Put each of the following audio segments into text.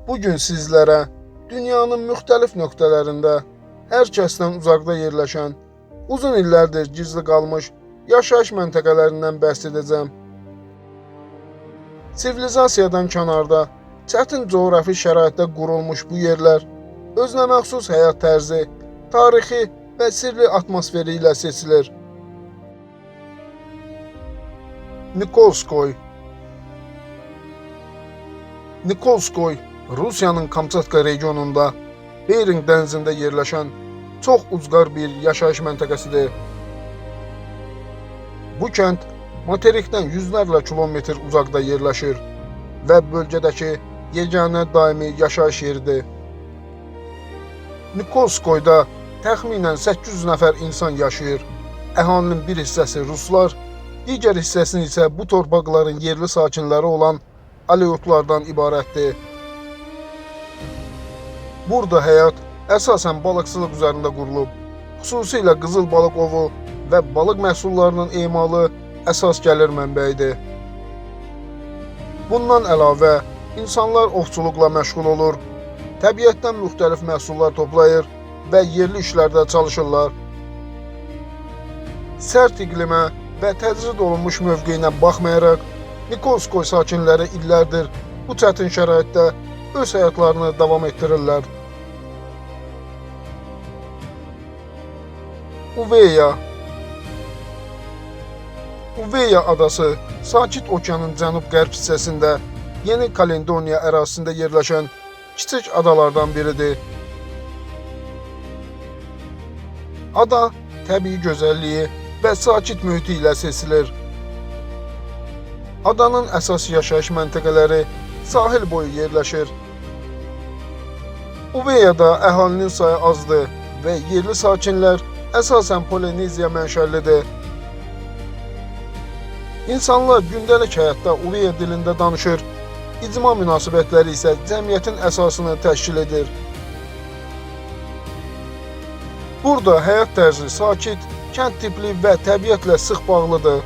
Bugün sizlərə dünyanın müxtəlif nöqtələrində hər kəsdən uzaqda yerləşən, uzun illərdir gizli qalmış yaşayış məntəqələrindən bəhs edəcəm. Sivilizasiyadan kənarda, çətin coğrafi şəraitdə qurulmuş bu yerlər özünəməxsus həyat tərzi, tarixi və sirli atmosferi ilə seçilir. Nikolskoy Nikolskoy, Rusiyanın Kamçatka regionunda, Bering dənizində yerləşən çox ucqar bir yaşayış məntəqəsidir. Bu kənd materikdən yüzlərlə kilometr uzaqda yerləşir və bölgədəki yeganə daimi yaşayış yeridir. Nikolskoyda təxminən 800 nəfər insan yaşayır. Əhalinin bir hissəsi ruslar, digər hissəsini isə bu torpaqların yerli sakinləri olan aleyotlardan ibarətdir. Burada həyat əsasən balıqçılıq üzərində qurulub. Xüsusilə qızıl balıq ovu və balıq məhsullarının emalı əsas gəlir mənbəyidir. Bundan əlavə, insanlar ovçuluqla məşğul olur, təbiətdən müxtəlif məhsullar toplayır və yerli işlərdə çalışırlar. Sərt iqlimə və təcrid olunmuş mövqeyinə baxmayaraq, Nikolskoy sakinləri illərdir bu çətin şəraitdə öz həyatlarını davam etdirirlər. Uveya adası Sakit Okeanın cənub-qərb hissəsində Yeni Kaledoniya ərazisində yerləşən kiçik adalardan biridir. Ada təbii gözəlliyi və sakit mühiti ilə seçilir. Adanın əsas yaşayış məntəqələri sahil boyu yerləşir. Uveyada əhalinin sayı azdır və yerli sakinlər əsasən Polineziya mənşəlidir. İnsanlar gündəlik həyatda Uveya dilində danışır, icma münasibətləri isə cəmiyyətin əsasını təşkil edir. Burada həyat tərzi sakit, kənd tipli və təbiətlə sıx bağlıdır.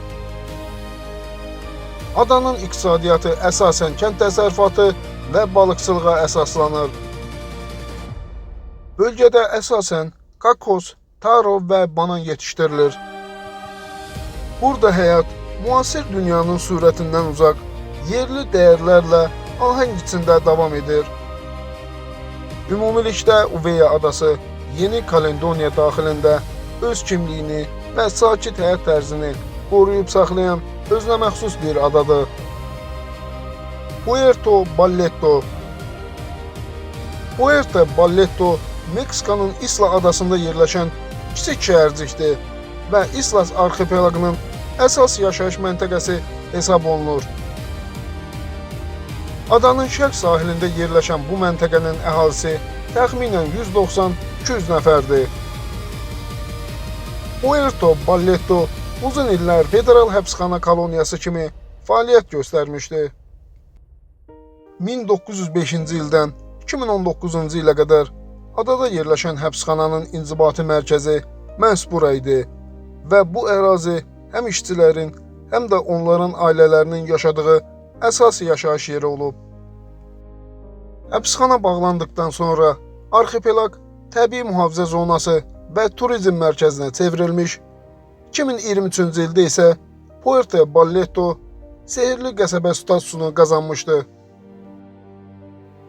Adanın iqtisadiyyatı əsasən kənd təsərrüfatı və balıqçılığa əsaslanır. Bölgədə əsasən kakos, taro və banan yetişdirilir. Burada həyat müasir dünyanın sürətindən uzaq, yerli dəyərlərlə ahəng içində davam edir. Ümumilikdə Uveya adası Yeni Kaledoniya daxilində öz kimliyini və sakit həyat tərzini qoruyub saxlayan özünəməxsus bir adadır. Puerto Balletto, Meksikanın İsla adasında yerləşən kiçik şəhərcikdir və İslas arxipelagının əsas yaşayış məntəqəsi hesab olunur. Adanın şərq sahilində yerləşən bu məntəqənin əhalisi təxminən 190-200 nəfərdir. Puerto Balletto uzun illər federal həbsxana koloniyası kimi fəaliyyət göstərmişdi. 1905-ci ildən 2019-cu ilə qədər adada yerləşən həbsxananın inzibati mərkəzi məhz bura idi və bu ərazi həm işçilərin, həm də onların ailələrinin yaşadığı əsas yaşayış yeri olub. Həbsxana bağlandıqdan sonra arxipelag təbii mühafizə zonası və turizm mərkəzinə çevrilmiş, 2023-cü ildə isə Puerto Balletto sehirli qəsəbə statusunu qazanmışdı.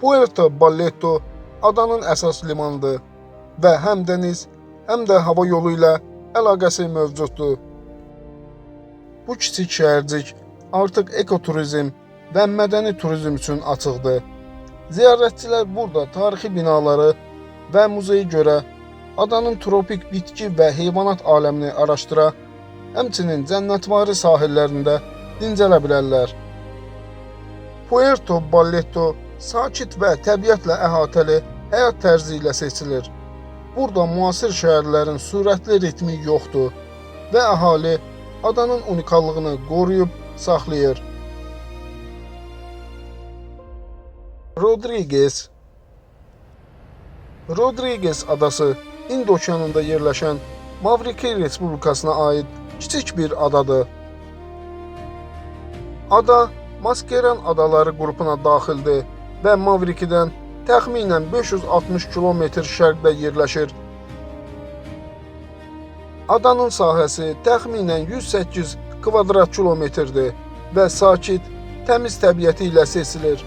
Puerto Balletto adanın əsas limanıdır və həm dəniz, həm də hava yolu ilə əlaqəsi mövcuddur. Bu kiçik şəhərcik artıq ekoturizm və mədəni turizm üçün açıqdır. Ziyarətçilər burada tarixi binaları və muzeyi görə adanın tropik bitki və heyvanat aləmini araşdıra, həmçinin cənnətvari sahillərində dincələ bilərlər. Puerto Balletto sakit və təbiətlə əhatəli həyat tərzi ilə seçilir. Burada müasir şəhərlərin sürətli ritmi yoxdur və əhali adanın unikallığını qoruyub saxlayır. Rodriguez adası Hind okeanında yerləşən Mavriki Respublikasına aid kiçik bir adadır. Ada Maskeran adaları qrupuna daxildir və Mavrikidən təxminən 560 kilometr şərqdə yerləşir. Adanın sahəsi təxminən 108 kvadrat kilometrdir və sakit, təmiz təbiəti ilə seçilir.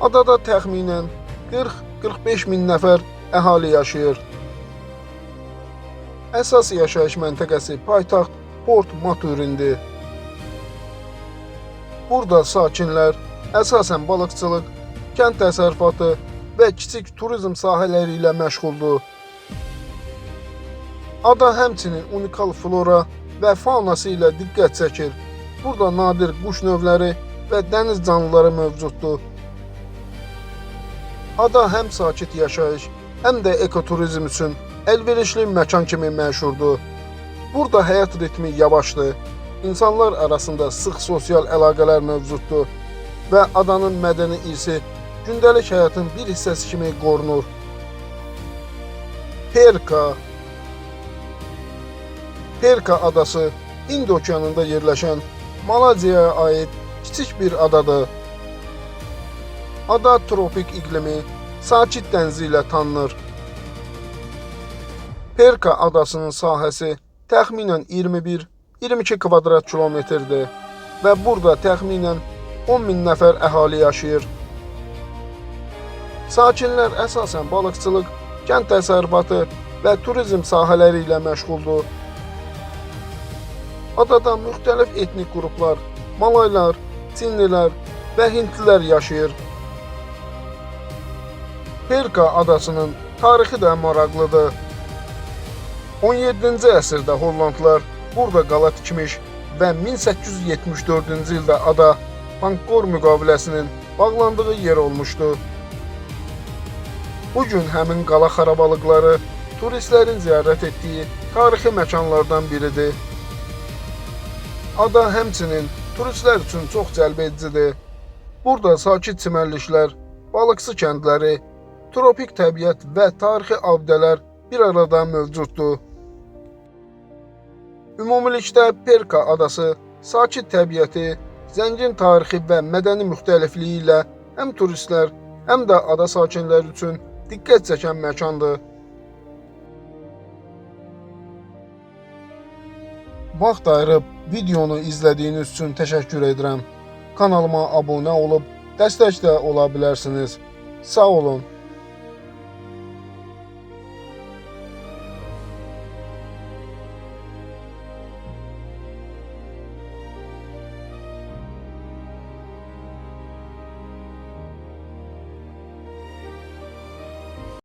Adada təxminən 40-45 min nəfər əhali yaşayır. Əsas yaşayış məntəqəsi paytaxt Port Maturindir. Burada sakinlər əsasən balıqçılıq, kənd təsərrüfatı və kiçik turizm sahələri ilə məşğuldur. Ada həmçinin unikal flora və faunası ilə diqqət çəkir. Burada nadir quş növləri və dəniz canlıları mövcuddur. Ada həm sakit yaşayış, həm də ekoturizm üçün əlverişli məkan kimi məşhurdur. Burada həyat ritmi yavaşdır, insanlar arasında sıx sosial əlaqələr mövcuddur və adanın mədəni irsi gündəlik həyatın bir hissəsi kimi qorunur. Perka adası Hind okeanında yerləşən Malayziyaya aid kiçik bir adadır. Ada tropik iqlimi, sakit dənizi ilə tanınır. Perka adasının sahəsi təxminən 21-22 kvadrat kilometrdir və burada təxminən 10 min nəfər əhali yaşayır. Sakinlər əsasən balıqçılıq, kənd təsərrüfatı və turizm sahələri ilə məşğuldur. Adada müxtəlif etnik qruplar, Malaylar, Çinlilər və Hindlilər yaşayır. Perka adasının tarixi də maraqlıdır. 17-ci əsrdə Hollandlar burada qala tikmiş və 1874-cü ildə ada Angkor müqaviləsinin bağlandığı yer olmuşdu. Bugün həmin qala xarabalıqları turistlərin ziyarət etdiyi tarixi məkanlardan biridir. Ada həmçinin turistlər üçün çox cəlbedicidir. Burada sakit çimərliklər, balıqçı kəndləri, tropik təbiət və tarixi abidələr bir arada mövcuddur. Ümumilikdə Perka adası sakit təbiəti, zəngin tarixi və mədəni müxtəlifliyi ilə həm turistlər, həm də ada sakinləri üçün diqqət çəkən məkandır. Vaxt ayırıb videonu izlədiyiniz üçün təşəkkür edirəm. Kanalıma abunə olub dəstək də ola bilərsiniz. Sağ olun.